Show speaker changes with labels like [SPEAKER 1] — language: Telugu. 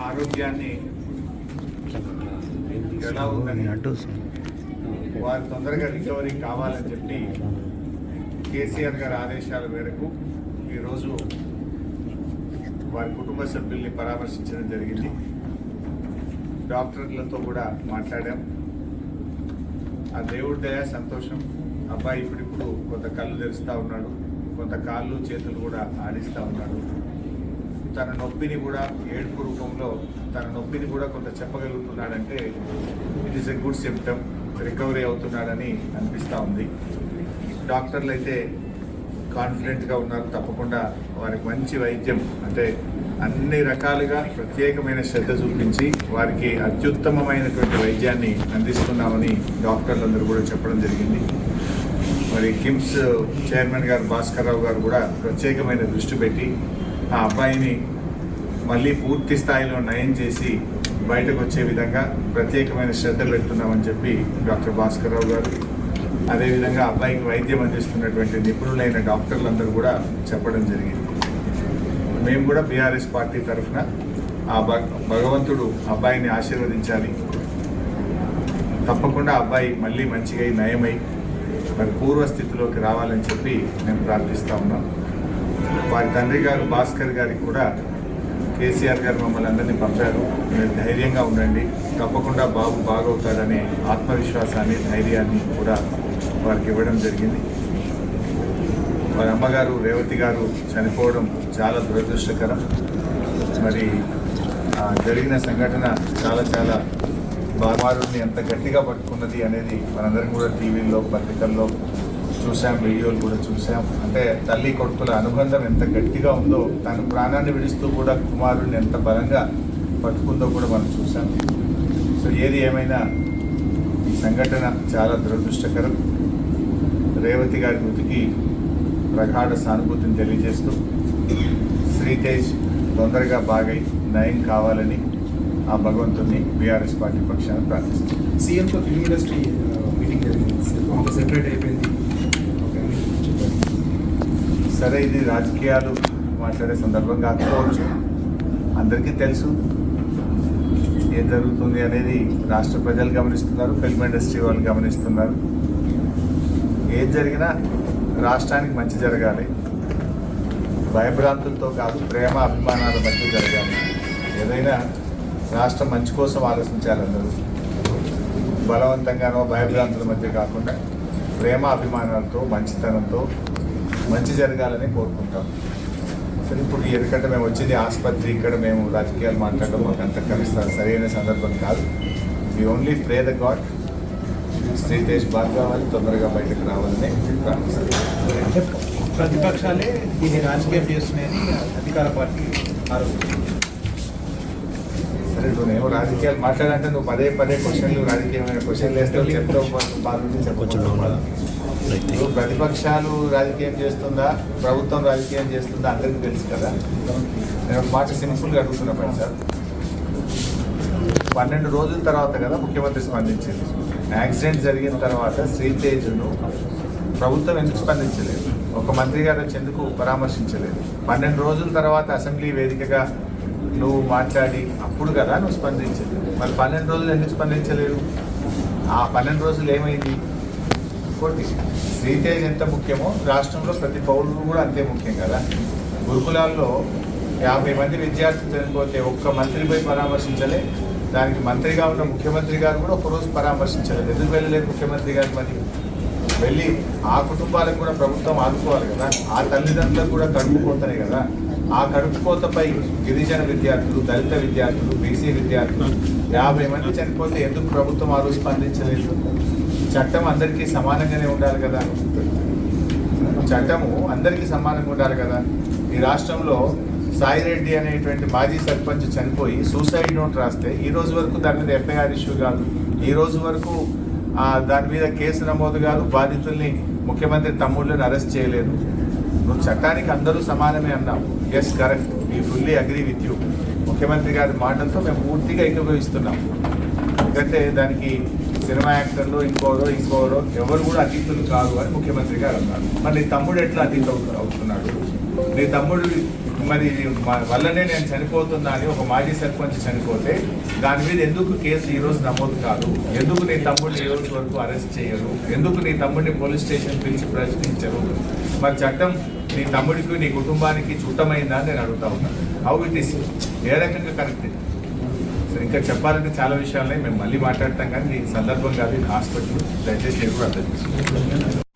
[SPEAKER 1] ఆరోగ్యాన్ని ఎలా ఉందని వారు తొందరగా రికవరీ కావాలని చెప్పి కేసీఆర్ గారి ఆదేశాల మేరకు ఈరోజు వారి కుటుంబ సభ్యుల్ని పరామర్శించడం జరిగింది. డాక్టర్లతో కూడా మాట్లాడాం. ఆ దేవుడి దయ సంతోషం. అబ్బాయి ఇప్పుడిప్పుడు కొంత కళ్ళు తెరుస్తూ ఉన్నాడు, కొంత కాళ్ళు చేతులు కూడా ఆడిస్తూ ఉన్నాడు. తన నొప్పిని కూడా ఏడుపు రూపంలో తన నొప్పిని కూడా కొంత చెప్పగలుగుతున్నాడంటే it is a good symptom. Recovery అవుతున్నాడని అనిపిస్తూ ఉంది. డాక్టర్లు అయితే కాన్ఫిడెంట్గా ఉన్నారు. తప్పకుండా వారికి మంచి వైద్యం అంటే అన్ని రకాలుగా ప్రత్యేకమైన శ్రద్ధ చూపించి వారికి అత్యుత్తమమైనటువంటి వైద్యాన్ని అందిస్తున్నామని డాక్టర్లందరూ కూడా చెప్పడం జరిగింది. మరి కిమ్స్ చైర్మన్ గారు భాస్కర్ రావు గారు కూడా ప్రత్యేకమైన దృష్టి పెట్టి ఆ అబ్బాయిని మళ్ళీ పూర్తి స్థాయిలో నయం చేసి బయటకు వచ్చే విధంగా ప్రత్యేకమైన శ్రద్ధ పెడుతున్నామని చెప్పి డాక్టర్ భాస్కర్ రావు గారు, అదేవిధంగా అబ్బాయికి వైద్యం అందిస్తున్నటువంటి నిపుణులైన డాక్టర్లందరూ కూడా చెప్పడం జరిగింది. మేము కూడా బీఆర్ఎస్ పార్టీ తరఫున ఆ భగవంతుడు అబ్బాయిని ఆశీర్వదించాలి. తప్పకుండా అబ్బాయి మళ్ళీ మంచిగా నయమై మరి పూర్వస్థితిలోకి రావాలని చెప్పి మేము ప్రార్థిస్తూ ఉన్నాం. వారి తండ్రి గారు భాస్కర్ గారికి కూడా కేసీఆర్ గారు మమ్మల్ని అందరినీ పంపారు. మీరు ధైర్యంగా ఉండండి, తప్పకుండా బాబు బాగవుతాడనే ఆత్మవిశ్వాసాన్ని ధైర్యాన్ని కూడా వారికి ఇవ్వడం జరిగింది. వారి అమ్మగారు రేవతి గారు చనిపోవడం చాలా దురదృష్టకరం. మరి జరిగిన సంఘటన చాలా బామారుని ఎంత గట్టిగా పట్టుకున్నది అనేది మనందరం కూడా టీవీల్లో పత్రికల్లో చూసాం, వీడియోలు కూడా చూసాం. అంటే తల్లి కొడుకుల అనుబంధం ఎంత గట్టిగా ఉందో, తన ప్రాణాన్ని విడుస్తూ కూడా కుమారుడిని ఎంత బలంగా పట్టుకుందో కూడా మనం చూసాం. సో ఏది ఏమైనా ఈ సంఘటన చాలా దురదృష్టకరం. రేవతి గారి మృతికి ప్రగాఢ సానుభూతిని తెలియజేస్తూ శ్రీతేజ్ తొందరగా బాగై నయం కావాలని ఆ భగవంతుని బీఆర్ఎస్ పార్టీ పక్షాన ప్రార్థిస్తుంది.
[SPEAKER 2] సీఎంతో ఫిల్మ్ ఇండస్ట్రీ మీటింగ్ జరిగింది, సెపరేట్ అయిపోయింది.
[SPEAKER 1] సరే, ఇది రాజకీయాలు మాట్లాడే సందర్భం కాకపోవచ్చు. అందరికీ తెలుసు ఏం జరుగుతుంది అనేది. రాష్ట్ర ప్రజలు గమనిస్తున్నారు, ఫిల్మ్ ఇండస్ట్రీ వాళ్ళు గమనిస్తున్నారు. ఏం జరిగినా రాష్ట్రానికి మంచి జరగాలి, భయభ్రాంతులతో కాదు, ప్రేమ అభిమానాల మధ్య జరగాలి. ఏదైనా రాష్ట్రం మంచి కోసం ఆలోచించాలి. అందరూ బలవంతంగానో భయభ్రాంతుల మధ్య కాకుండా ప్రేమ అభిమానాలతో మంచితనంతో మంచి జరగాలని కోరుకుంటాం. సరే, ఇప్పుడు ఎందుకంటే మేము వచ్చింది ఆసుపత్రి, ఇక్కడ మేము రాజకీయాలు మాట్లాడడం మాకు అంత కలుస్తారు సరైన సందర్భం కాదు. We only pray the God Sritej బాగా కావాలి, తొందరగా బయటకు రావాలని ప్రార్థిస్తాను.
[SPEAKER 2] ప్రతిపక్షాలే దీన్ని రాజకీయం చేస్తున్నాయని అధికార పార్టీ ఆరోపిస్తుంది.
[SPEAKER 1] సరే, నువ్వు రాజకీయాలు మాట్లాడంటే నువ్వు పదే క్వశ్చన్లు రాజకీయమైన క్వశ్చన్లు వేస్తావు, చెప్తావు, బాగుంది చెప్పవచ్చు. నువ్వు ప్రతిపక్షాలు రాజకీయం చేస్తుందా, ప్రభుత్వం రాజకీయం చేస్తుందా అందరికీ తెలుసు కదా. నేను ఒక మాట సింపుల్గా అడుగుతున్నా పని సార్. 12 రోజుల తర్వాత కదా ముఖ్యమంత్రి స్పందించింది. యాక్సిడెంట్ జరిగిన తర్వాత శ్రీతేజ్ను ప్రభుత్వం ఎందుకు స్పందించలేదు? ఒక మంత్రి గారు వచ్చి ఎందుకు పరామర్శించలేదు? 12 రోజుల తర్వాత అసెంబ్లీ వేదికగా నువ్వు మాట్లాడి అప్పుడు కదా నువ్వు స్పందించలేదు. మరి 12 రోజులు ఎందుకు స్పందించలేదు? ఆ 12 రోజులు ఏమైంది? ఇంకోటి, శ్రీతేజ్ ఎంత ముఖ్యమో రాష్ట్రంలో ప్రతి పౌరుడు కూడా అంతే ముఖ్యం కదా. గురుకులాల్లో 50 మంది విద్యార్థులు చనిపోతే ఒక్క మంత్రి పోయి పరామర్శించలే. దానికి మంత్రిగా ఉన్న ముఖ్యమంత్రి గారు కూడా ఒకరోజు పరామర్శించలేదు. ఎందుకు వెళ్ళలేదు ముఖ్యమంత్రి గారు? మరి వెళ్ళి ఆ కుటుంబాలకు కూడా ప్రభుత్వం ఆదుకోవాలి కదా. ఆ తల్లిదండ్రులకు కూడా కడుపు కోతనే కదా. ఆ కడుపు కోతపై గిరిజన విద్యార్థులు, దళిత విద్యార్థులు, బీసీ విద్యార్థులు 50 మంది చనిపోతే ఎందుకు ప్రభుత్వం ఆ రోజు స్పందించలేదు? చట్టం అందరికీ సమానంగానే ఉండాలి కదా. చట్టము అందరికీ సమానంగా ఉండాలి కదా. ఈ రాష్ట్రంలో సాయిరెడ్డి అనేటువంటి మాజీ సర్పంచ్ చనిపోయి సూసైడ్ నోట్ రాస్తే ఈ రోజు వరకు దాని మీద ఎఫ్ఐఆర్ ఇష్యూ కాదు. ఈ రోజు వరకు దాని మీద కేసు నమోదు కాదు. బాధితుల్ని ముఖ్యమంత్రి తమ్ముళ్ళని అరెస్ట్ చేయలేదు. నువ్వు చట్టానికి అందరూ సమానమే అన్నావు. Yes, correct, we fully agree with you. ముఖ్యమంత్రి గారి మాటలతో మేము పూర్తిగా ఏకీభవిస్తున్నాం. ఎందుకంటే దానికి సినిమా యాక్టర్లు ఇంకోరో ఎవరు కూడా అతీతులు కాదు అని ముఖ్యమంత్రి గారు అన్నారు. మరి తమ్ముడు ఎట్లా అతీత అవుతున్నాడు? నీ తమ్ముడు మరి వల్లనే నేను చనిపోతున్నా అని ఒక మాజీ సర్పంచ్ చనిపోతే దాని మీద ఎందుకు కేసు ఈరోజు నమోదు కాదు? ఎందుకు నీ తమ్ముడిని ఈ రోజు వరకు అరెస్ట్ చేయరు? ఎందుకు నీ తమ్ముడిని పోలీస్ స్టేషన్ పిలిచి ప్రశ్నించరు? మరి చట్టం నీ తమ్ముడికి నీ కుటుంబానికి చుట్టమైందా అని నేను అడుగుతా ఉన్నాను. హౌ ఇట్ ఈస్, ఏ రకంగా కరెక్ట్? సరే, ఇంకా చెప్పాలంటే చాలా విషయాలనే మేము మళ్ళీ మాట్లాడతాం, కానీ ఈ సందర్భం కాదు, హాస్పిటల్ దయచేసి మీరు కూడా అర్థం చేసుకోండి.